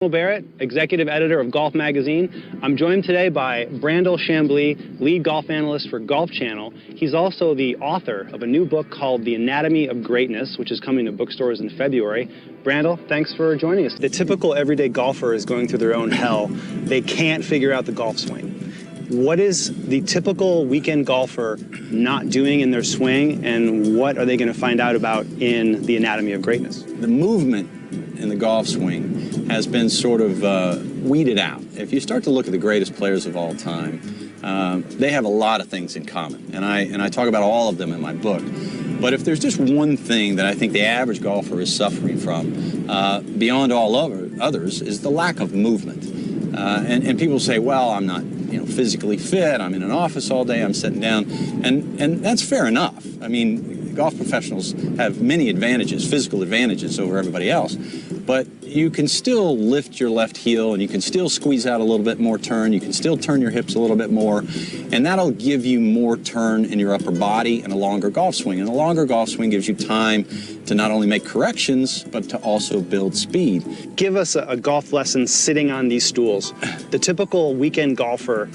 Barrett, executive editor of Golf Magazine. I'm joined today by Brandel Chambly, lead golf analyst for Golf Channel. He's also the author of a new book called The Anatomy of Greatness, which is coming to bookstores in February. Brandel, thanks for joining us. The typical everyday golfer is going through their own hell. They can't figure out the golf swing. What is the typical weekend golfer not doing in their swing, and what are they going to find out about in The Anatomy of Greatness? The movement in the golf swing has been sort of weeded out. If you start to look at the greatest players of all time, they have a lot of things in common, and I talk about all of them in my book. But if there's just one thing that I think the average golfer is suffering from, beyond all others, is the lack of movement. And people say, well, I'm not physically fit, I'm in an office all day, I'm sitting down, and that's fair enough. I mean, golf professionals have many advantages, physical advantages over everybody else, but you can still lift your left heel and you can still squeeze out a little bit more turn, you can still turn your hips a little bit more, and that'll give you more turn in your upper body and a longer golf swing. And a longer golf swing gives you time to not only make corrections, but to also build speed. Give us a golf lesson sitting on these stools. The typical weekend golfer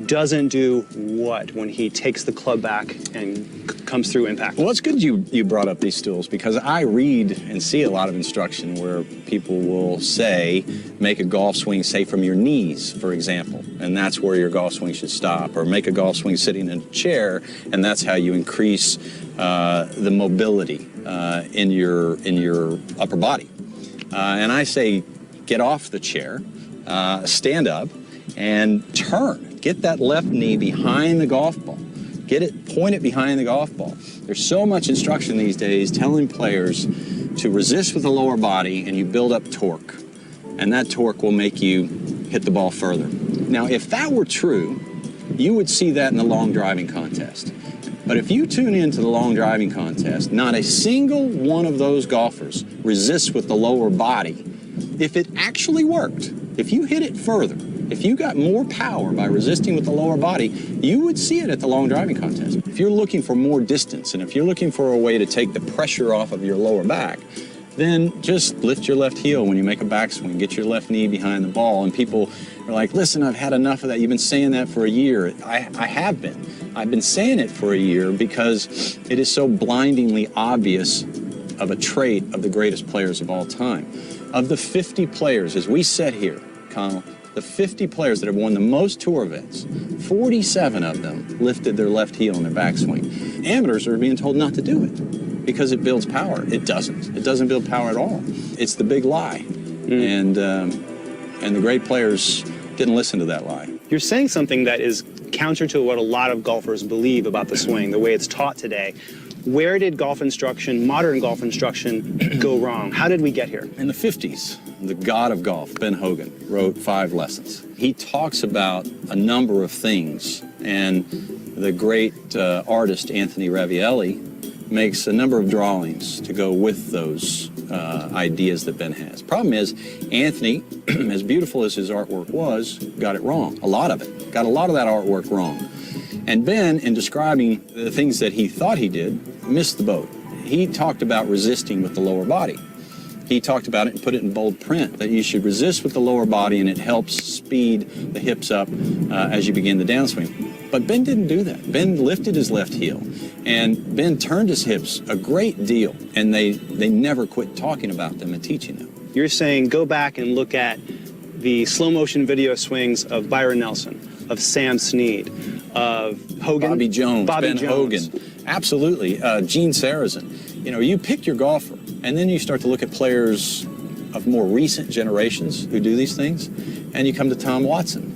doesn't do what when he takes the club back and comes through impact? Well, it's good you brought up these stools, because I read and see a lot of instruction where people will say, make a golf swing, say, from your knees, for example, and that's where your golf swing should stop, or make a golf swing sitting in a chair, and that's how you increase the mobility in your upper body. And I say, get off the chair, stand up, and turn. Get that left knee behind the golf ball. Point it behind the golf ball. There's so much instruction these days telling players to resist with the lower body, and you build up torque. And that torque will make you hit the ball further. Now, if that were true, you would see that in the long driving contest. But if you tune into the long driving contest, not a single one of those golfers resists with the lower body. If it actually worked, if you hit it further, if you got more power by resisting with the lower body, you would see it at the long driving contest. If you're looking for more distance, and if you're looking for a way to take the pressure off of your lower back, then just lift your left heel when you make a backswing, get your left knee behind the ball, and people are like, listen, I've had enough of that. You've been saying that for a year. I have been. I've been saying it for a year because it is so blindingly obvious of a trait of the greatest players of all time. Of the 50 players, as we sit here, Connell, the 50 players that have won the most tour events, 47 of them lifted their left heel in their backswing. Amateurs are being told not to do it because it builds power. It doesn't. It doesn't build power at all. It's the big lie. And the great players didn't listen to that lie. You're saying something that is counter to what a lot of golfers believe about the swing, the way it's taught today. Where did golf instruction, modern golf instruction, go wrong? How did we get here? In the 50s, the god of golf, Ben Hogan, wrote 5 lessons. He talks about a number of things, and the great artist Anthony Ravielli makes a number of drawings to go with those ideas that Ben has. Problem is, Anthony, as beautiful as his artwork was, got it wrong. A lot of it. Got a lot of that artwork wrong. And Ben, in describing the things that he thought he did, missed the boat. He talked about resisting with the lower body. He talked about it and put it in bold print, that you should resist with the lower body, and it helps speed the hips up as you begin the downswing. But Ben didn't do that. Ben lifted his left heel, and Ben turned his hips a great deal, and they never quit talking about them and teaching them. You're saying go back and look at the slow motion video swings of Byron Nelson, of Sam Snead, of Hogan, Bobby Jones, Ben Jones. Hogan, absolutely, Gene Sarazen. You pick your golfer, and then you start to look at players of more recent generations who do these things, and you come to Tom Watson.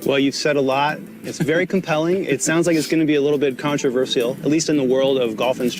Well, you've said a lot. It's very compelling. It sounds like it's going to be a little bit controversial, at least in the world of golf instruction.